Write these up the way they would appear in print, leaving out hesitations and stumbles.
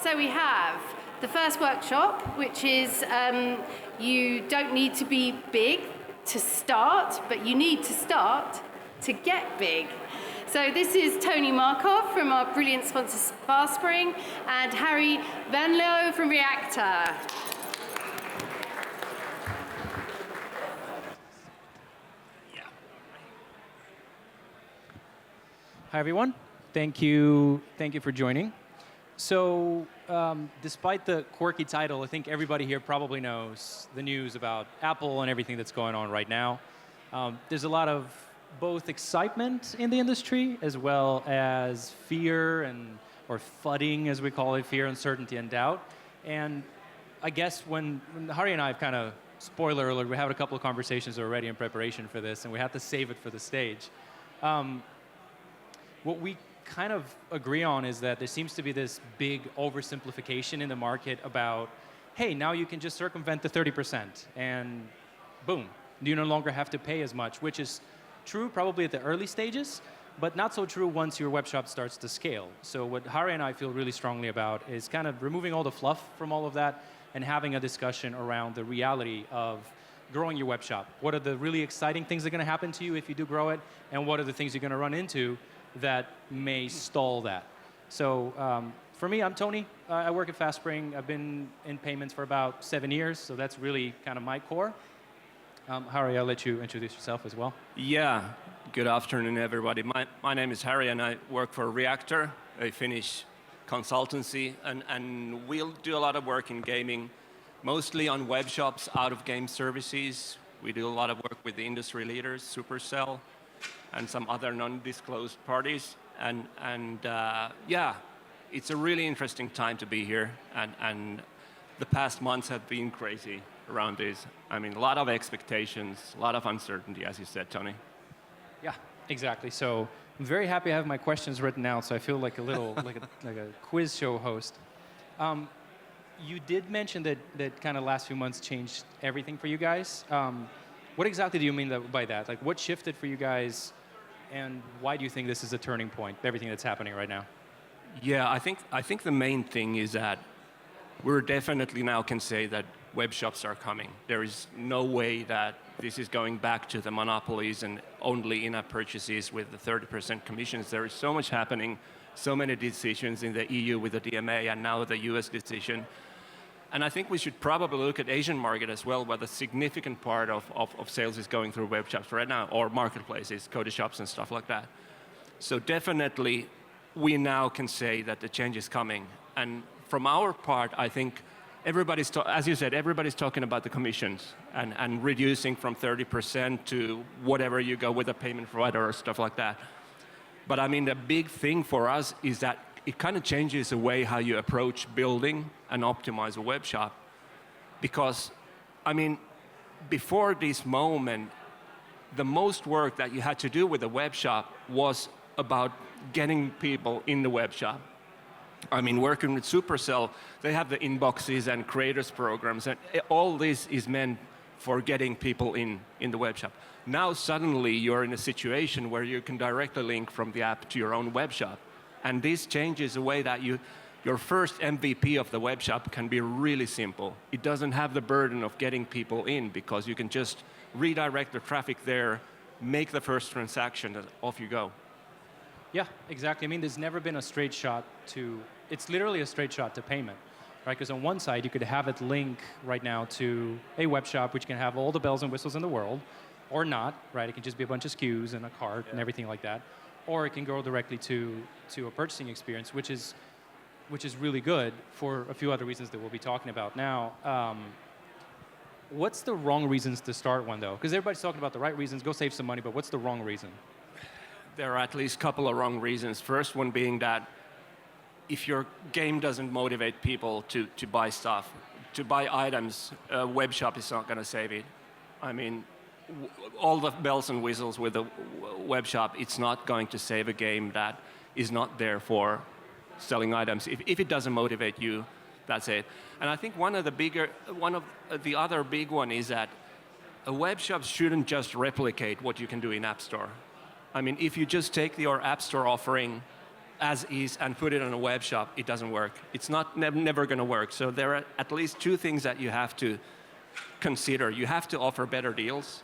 So we have the first workshop, which is you don't need to be big to start, but you need to start to get big. So this is Tony Markov from our brilliant sponsor FastSpring and Harri Vainio from Reaktor. Hi everyone, thank you for joining. So, despite the quirky title, I think everybody here probably knows the news about Apple and everything that's going on right now. There's a lot of both excitement in the industry as well as fear or fudding, as we call it, fear, uncertainty, and doubt. And I guess when Harri and I have kind of, spoiler alert, we had a couple of conversations already in preparation for this, and we had to save it for the stage. What we kind of agree on is that there seems to be this big oversimplification in the market about, hey, now you can just circumvent the 30% and boom, you no longer have to pay as much, which is true probably at the early stages, but not so true once your web shop starts to scale. So what Harri and I feel really strongly about is kind of removing all the fluff from all of that and having a discussion around the reality of growing your web shop. What are the really exciting things that are going to happen to you if you do grow it, and what are the things you're going to run into that may stall that. So for me, I'm Tony. I work at FastSpring. I've been in payments for about 7 years, so that's really kind of my core. Harri, I'll let you introduce yourself as well. Yeah, good afternoon, everybody. My name is Harri, and I work for Reaktor, a Finnish consultancy, and we'll do a lot of work in gaming, mostly on web shops, out-of-game services. We do a lot of work with the industry leaders, Supercell, and some other non-disclosed parties. And yeah, it's a really interesting time to be here. And the past months have been crazy around this. I mean, a lot of expectations, a lot of uncertainty, as you said, Tony. Yeah, exactly. So I'm very happy I have my questions written out, so I feel like a little, like a quiz show host. You did mention that kind of last few months changed everything for you guys. What exactly do you mean by that? Like, what shifted for you guys, and why do you think this is a turning point, everything that's happening right now? Yeah, I think the main thing is that we're definitely now can say that web shops are coming. There is no way that this is going back to the monopolies and only in-app purchases with the 30% commissions. There is so much happening, so many decisions in the EU with the DMA and now the US decision. And I think we should probably look at Asian market as well, where the significant part of sales is going through web shops right now, or marketplaces, Cody shops and stuff like that. So definitely, we now can say that the change is coming. And from our part, I think everybody's, as you said, everybody's talking about the commissions and reducing from 30% to whatever you go with a payment provider or stuff like that. But I mean, the big thing for us is that it kind of changes the way how you approach building and optimize a web shop. Because, I mean, before this moment, the most work that you had to do with a web shop was about getting people in the web shop. I mean, working with Supercell, they have the inboxes and creators programs, and all this is meant for getting people in the web shop. Now suddenly you're in a situation where you can directly link from the app to your own web shop. And this changes the way that your first MVP of the web shop can be really simple. It doesn't have the burden of getting people in because you can just redirect the traffic there, make the first transaction, and off you go. Yeah, exactly. I mean, there's never been a straight shot to, it's literally a straight shot to payment, right? Because on one side, you could have it link right now to a web shop, which can have all the bells and whistles in the world, or not, right? It can just be a bunch of SKUs and a cart and everything like that. Or it can go directly to a purchasing experience, which is which is really good for a few other reasons that we'll be talking about now. What's the wrong reasons to start one, though? Because everybody's talking about the right reasons, go save some money, but what's the wrong reason? There are at least a couple of wrong reasons. First one being that if your game doesn't motivate people to buy stuff, to buy items, a web shop is not going to save it. I mean, all the bells and whistles with a web shop, it's not going to save a game that is not there for selling items. If it doesn't motivate you, that's it. And I think one of the other big one is that a web shop shouldn't just replicate what you can do in App Store. I mean, if you just take your App Store offering as is and put it on a web shop, it doesn't work. It's not never going to work. So there are at least two things that you have to consider. You have to offer better deals.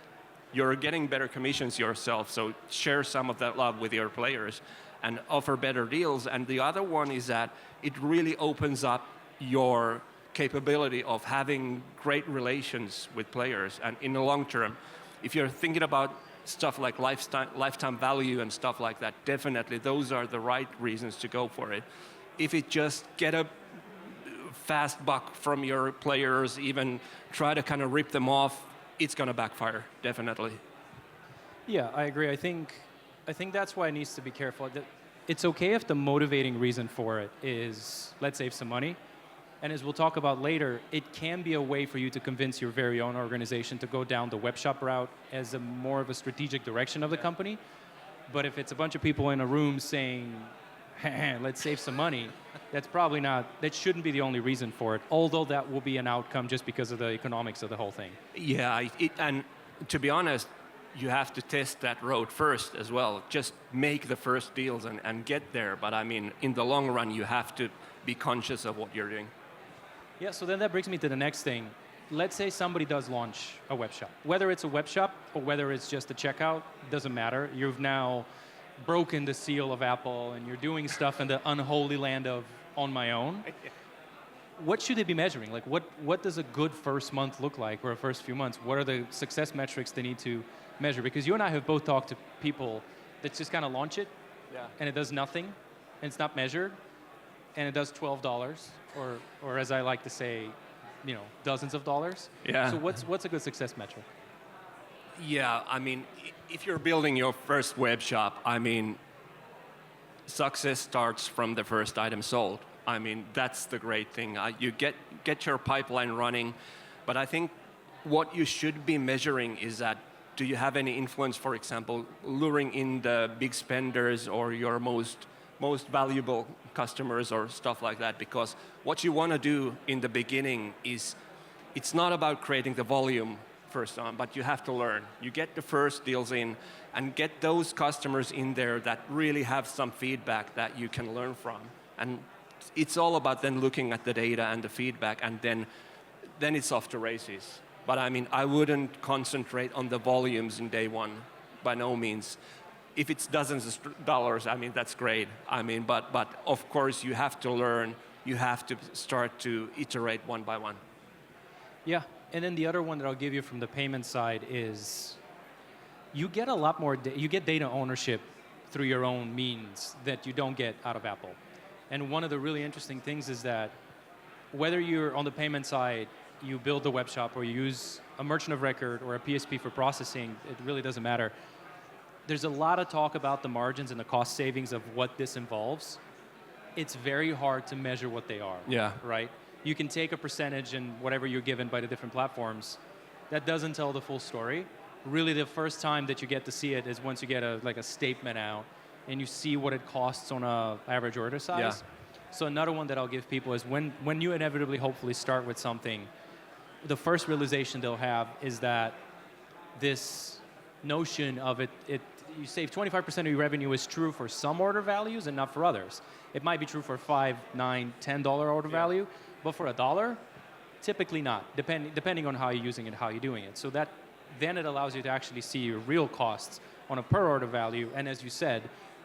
You're getting better commissions yourself, so share some of that love with your players and offer better deals. And the other one is that it really opens up your capability of having great relations with players. And in the long term, if you're thinking about stuff like lifetime value and stuff like that, definitely those are the right reasons to go for it. If it just get a fast buck from your players, even try to kind of rip them off, it's going to backfire, definitely. Yeah, I agree. I think that's why it needs to be careful. It's okay if the motivating reason for it is, let's save some money. And as we'll talk about later, it can be a way for you to convince your very own organization to go down the web shop route as a more of a strategic direction of the company. But if it's a bunch of people in a room saying, let's save some money, that shouldn't be the only reason for it, although that will be an outcome just because of the economics of the whole thing. Yeah, and to be honest, you have to test that road first as well. Just make the first deals and get there. But I mean, in the long run, you have to be conscious of what you're doing. Yeah, so then that brings me to the next thing. Let's say somebody does launch a web shop. Whether it's a web shop or whether it's just a checkout, doesn't matter. You've now broken the seal of Apple and you're doing stuff in the unholy land of on my own. What should they be measuring? Like what does a good first month look like, or a first few months? What are the success metrics they need to measure? Because you and I have both talked to people that just kind of launch it, and it does nothing, and it's not measured, and it does $12, or as I like to say, dozens of dollars. Yeah. So what's a good success metric? Yeah, I mean, if you're building your first web shop, I mean, success starts from the first item sold. I mean, that's the great thing. You get your pipeline running, but I think what you should be measuring is that, do you have any influence, for example, luring in the big spenders or your most valuable customers or stuff like that? Because what you want to do in the beginning is, it's not about creating the volume first on, but you have to learn. You get the first deals in and get those customers in there that really have some feedback that you can learn from. And it's all about then looking at the data and the feedback, and then it's off to races. But I mean, I wouldn't concentrate on the volumes in day one, by no means. If it's dozens of dollars, I mean, that's great. I mean, but of course you have to learn, you have to start to iterate one by one. Yeah, and then the other one that I'll give you from the payment side is you get a lot more, you get data ownership through your own means that you don't get out of Apple. And one of the really interesting things is that whether you're on the payment side, you build the web shop, or you use a merchant of record or a PSP for processing, it really doesn't matter. There's a lot of talk about the margins and the cost savings of what this involves. It's very hard to measure what they are. Yeah. Right? You can take a percentage and whatever you're given by the different platforms. That doesn't tell the full story. Really, the first time that you get to see it is once you get a statement out and you see what it costs on an average order size. Yeah. So another one that I'll give people is when you inevitably hopefully start with something, the first realization they'll have is that this notion of it you save 25% of your revenue is true for some order values and not for others. It might be true for $5, $9, $10 order value, but for $1, typically not, depending on how you're using it, how you're doing it. So that then it allows you to actually see your real costs on a per order value, and as you said,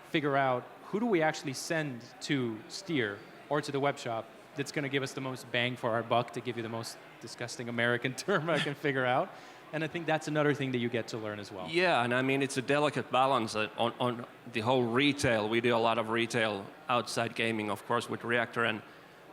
figure out who do we actually send to Steer or to the web shop that's going to give us the most bang for our buck, to give you the most disgusting American term I can figure out. And I think that's another thing that you get to learn as well. Yeah, and I mean, it's a delicate balance on the whole retail. We do a lot of retail outside gaming, of course, with Reaktor, and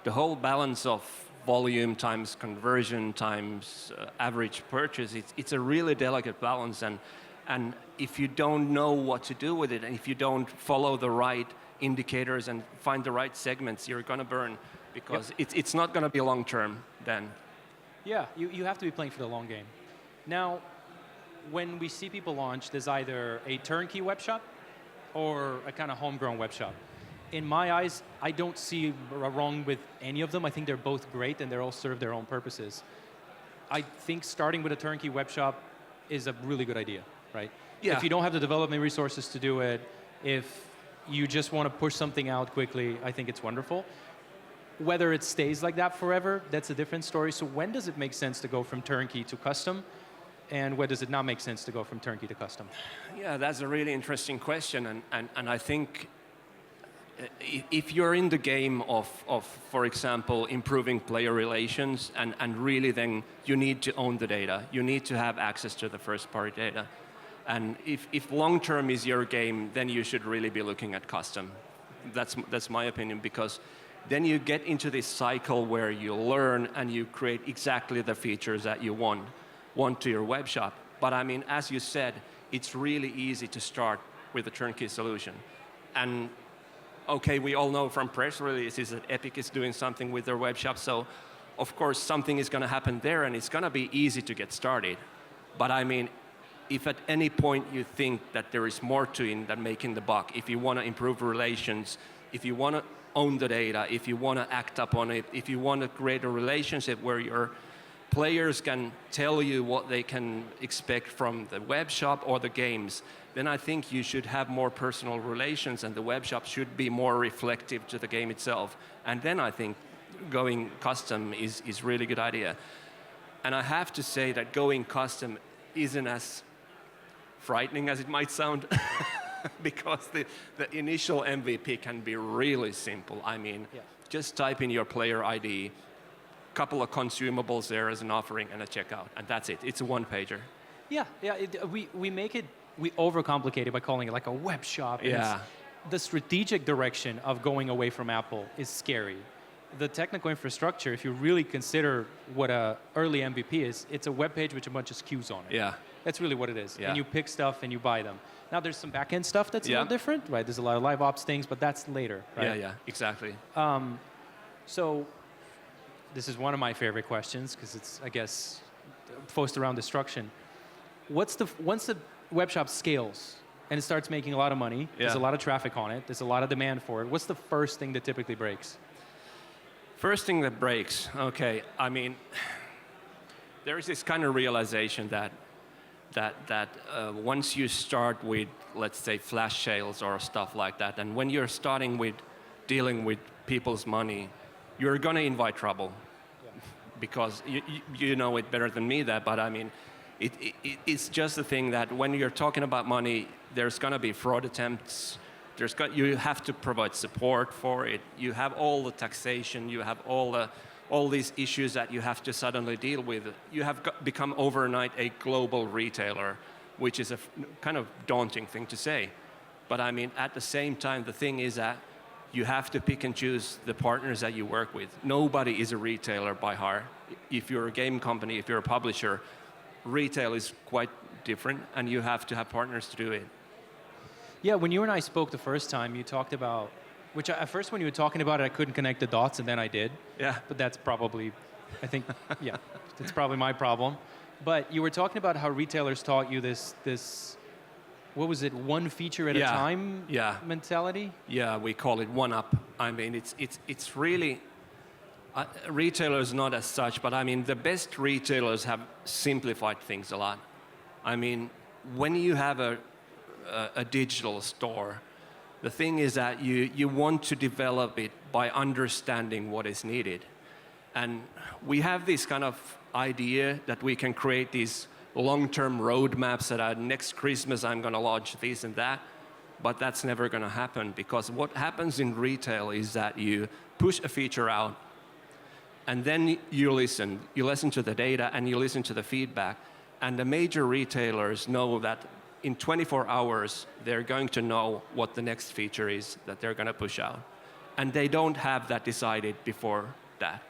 the whole balance of volume times conversion times average purchase, it's a really delicate balance. And if you don't know what to do with it, and if you don't follow the right indicators and find the right segments, you're going to burn, because it's not going to be long term then. Yeah, you have to be playing for the long game. Now, when we see people launch, there's either a turnkey web shop or a kind of homegrown web shop. In my eyes, I don't see wrong with any of them. I think they're both great and they all serve their own purposes. I think starting with a turnkey web shop is a really good idea, right? Yeah. If you don't have the development resources to do it, if you just want to push something out quickly, I think it's wonderful. Whether it stays like that forever, that's a different story. So when does it make sense to go from turnkey to custom? And where does it not make sense to go from turnkey to custom? Yeah, that's a really interesting question. And I think if you're in the game of, for example, improving player relations, and really then you need to own the data, you need to have access to the first-party data. And if long-term is your game, then you should really be looking at custom. That's my opinion, because then you get into this cycle where you learn and you create exactly the features that you want to your web shop. But I mean, as you said, it's really easy to start with a turnkey solution. And okay, we all know from press releases that Epic is doing something with their web shop, so of course something is going to happen there and it's going to be easy to get started. But I mean, if at any point you think that there is more to it than making the buck, if you want to improve relations, if you want to own the data, if you want to act upon it, if you want to create a relationship where your players can tell you what they can expect from the web shop or the games, then I think you should have more personal relations and the web shop should be more reflective to the game itself. And then I think going custom is really good idea. And I have to say that going custom isn't as frightening as it might sound, because the initial MVP can be really simple. I mean, just type in your player ID, couple of consumables there as an offering and a checkout, and that's it. It's a one-pager. Yeah, we overcomplicate it by calling it like a web shop. Yeah. The strategic direction of going away from Apple is scary. The technical infrastructure, if you really consider what a early MVP is, it's a web page with a bunch of SKUs on it. Yeah. That's really what it is. Yeah. And you pick stuff and you buy them. Now there's some back-end stuff that's a little different, right? There's a lot of live ops things, but that's later, right? Yeah, exactly. So this is one of my favorite questions because it's, I guess, focused around destruction. Once the web shop scales and it starts making a lot of money, there's a lot of traffic on it, there's a lot of demand for it, what's the first thing that typically breaks? First thing that breaks, okay, I mean, there is this kind of realization that once you start with, let's say, flash sales or stuff like that, and when you're starting with dealing with people's money, you're going to invite trouble, because you know it better than me that, but I mean, it's just the thing that when you're talking about money, there's going to be fraud attempts, you have to provide support for it, you have all the taxation, you have all these issues that you have to suddenly deal with. You have become overnight a global retailer, which is a kind of daunting thing to say. But I mean, at the same time, the thing is that you have to pick and choose the partners that you work with. Nobody is a retailer by heart. If you're a game company, if you're a publisher, retail is quite different, and you have to have partners to do it. Yeah, when you and I spoke the first time, you talked about, which at first when you were talking about it, I couldn't connect the dots, and then I did. Yeah. But that's probably, I think, that's probably my problem. But you were talking about how retailers taught you this what was it, one feature at a time mentality? Yeah, we call it one up. I mean, it's really, retailers not as such, but I mean, the best retailers have simplified things a lot. I mean, when you have a digital store, the thing is that you want to develop it by understanding what is needed. And we have this kind of idea that we can create these long-term roadmaps that next Christmas I'm going to launch this and that, but that's never going to happen, because what happens in retail is that you push a feature out, and then you listen to the data and you listen to the feedback, And the major retailers know that in 24 hours, they're going to know what the next feature is that they're going to push out. And they don't have that decided before that.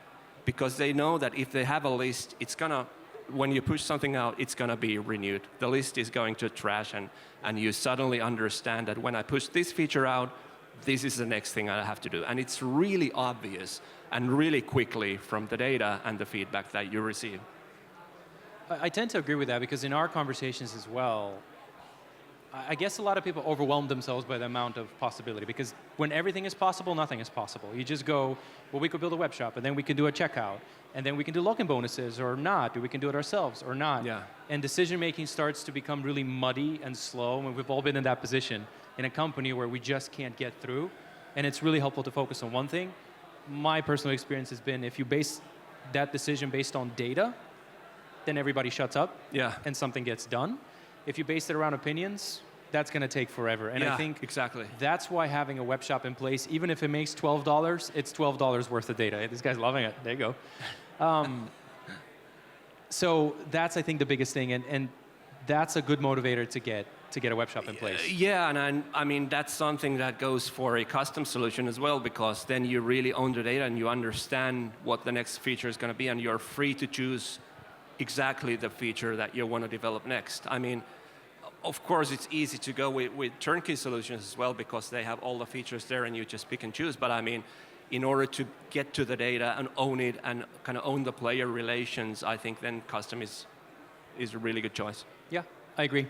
Because they know that if they have a list, it's going to, when you push something out, it's going to be renewed. The list is going to trash, and you suddenly understand that when I push this feature out, this is the next thing I have to do. And it's really obvious and really quickly from the data and the feedback that you receive. I tend to agree with that because in our conversations as well, I guess a lot of people overwhelm themselves by the amount of possibility because when everything is possible, nothing is possible. You just go, well, we could build a web shop and then we can do a checkout and then we can do login bonuses or not, or we can do it ourselves or not. Yeah. And decision making starts to become really muddy and slow, and we've all been in that position in a company where we just can't get through. And it's really helpful to focus on one thing. My personal experience has been if you base that decision based on data, then everybody shuts up and something gets done. If you base it around opinions, that's going to take forever. And I think exactly. That's why having a web shop in place, even if it makes $12, it's $12 worth of data. Hey, this guy's loving it. There you go. So that's, I think, the biggest thing. And that's a good motivator to get a web shop in place. Yeah, and I mean, that's something that goes for a custom solution as well, because then you really own the data and you understand what the next feature is going to be, and you're free to choose exactly the feature that you want to develop next. I mean, of course, it's easy to go with turnkey solutions as well because they have all the features there and you just pick and choose. But I mean, in order to get to the data and own it and kind of own the player relations, I think then custom is a really good choice. Yeah, I agree.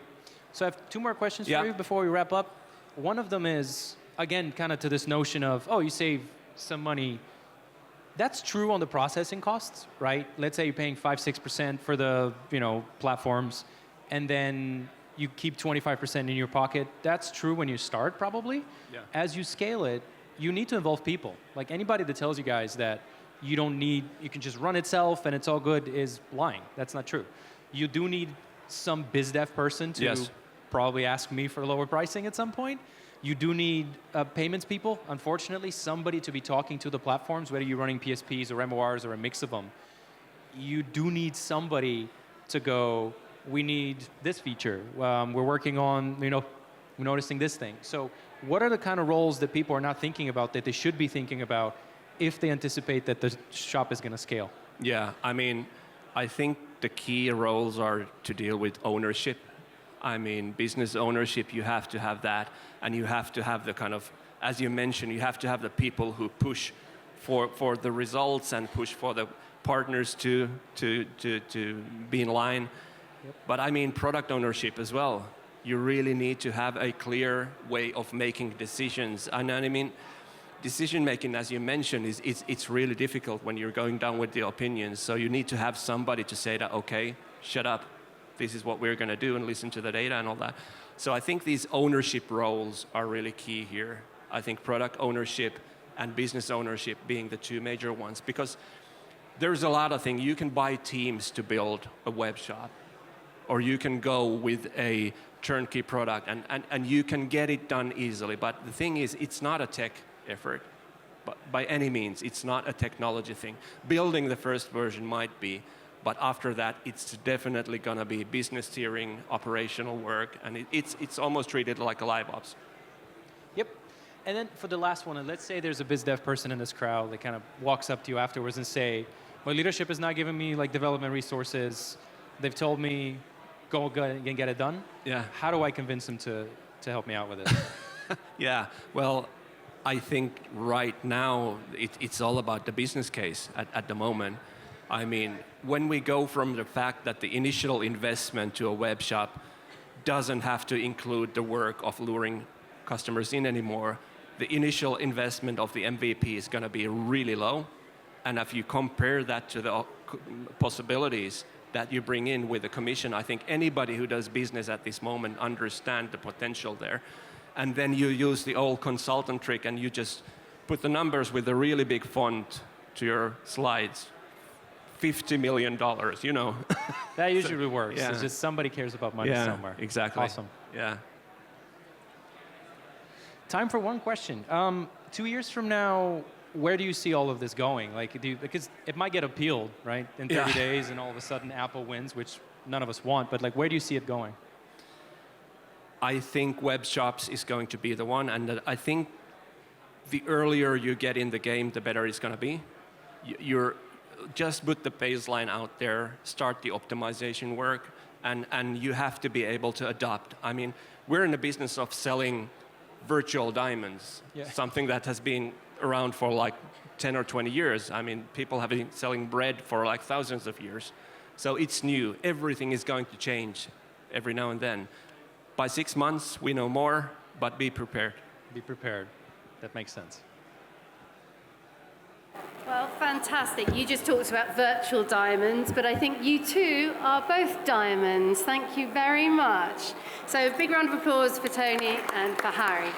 So I have two more questions for you before we wrap up. One of them is, again, kind of to this notion of, oh, you save some money. That's true on the processing costs, right? Let's say you're paying 5-6% for the platforms, and then you keep 25% in your pocket. That's true when you start, probably. Yeah. As you scale it, you need to involve people. Like anybody that tells you guys that you can just run itself and it's all good is lying. That's not true. You do need some biz dev person to probably ask me for lower pricing at some point. You do need payments people, unfortunately, somebody to be talking to the platforms, whether you're running PSPs or MORs or a mix of them. You do need somebody to go, we need this feature. We're working on, we're noticing this thing. So what are the kind of roles that people are not thinking about that they should be thinking about if they anticipate that the shop is going to scale? Yeah, I mean, I think the key roles are to deal with ownership. I mean, business ownership, you have to have that, and you have to have the kind of, as you mentioned, you have to have the people who push for the results and push for the partners to be in line. Yep. But I mean, product ownership as well. You really need to have a clear way of making decisions. And I mean, decision making, as you mentioned, it's really difficult when you're going down with the opinions. So you need to have somebody to say that, okay, shut up. This is what we're going to do, and listen to the data and all that. So I think these ownership roles are really key here. I think product ownership and business ownership being the two major ones, because there's a lot of things. You can buy teams to build a web shop, or you can go with a turnkey product, and you can get it done easily. But the thing is, it's not a tech effort. But by any means, it's not a technology thing. Building the first version might be, but after that, it's definitely going to be business steering, operational work, and it's almost treated like a live ops. Yep. And then for the last one, let's say there's a biz dev person in this crowd that kind of walks up to you afterwards and say, my leadership is not giving me like development resources. They've told me, go and get it done. Yeah. How do I convince them to help me out with it? Yeah. Well, I think right now it's all about the business case at the moment. I mean, when we go from the fact that the initial investment to a web shop doesn't have to include the work of luring customers in anymore, the initial investment of the MVP is going to be really low. And if you compare that to the possibilities that you bring in with the commission, I think anybody who does business at this moment understands the potential there. And then you use the old consultant trick and you just put the numbers with a really big font to your slides. $50 million, That usually works. Yeah. It's just somebody cares about money somewhere. Exactly. Awesome. Yeah. Time for one question. 2 years from now, where do you see all of this going? Like, because it might get appealed, right, in 30 days, and all of a sudden Apple wins, which none of us want. But like, where do you see it going? I think Webshops is going to be the one, and I think the earlier you get in the game, the better it's going to be. You're just put the baseline out there, start the optimization work, and you have to be able to adapt. I mean, we're in the business of selling virtual diamonds, something that has been around for like 10 or 20 years. I mean, people have been selling bread for like thousands of years. So it's new. Everything is going to change every now and then. By 6 months, we know more, but be prepared. Be prepared. That makes sense. Well, fantastic. You just talked about virtual diamonds, but I think you two are both diamonds. Thank you very much. So a big round of applause for Tony and for Harri.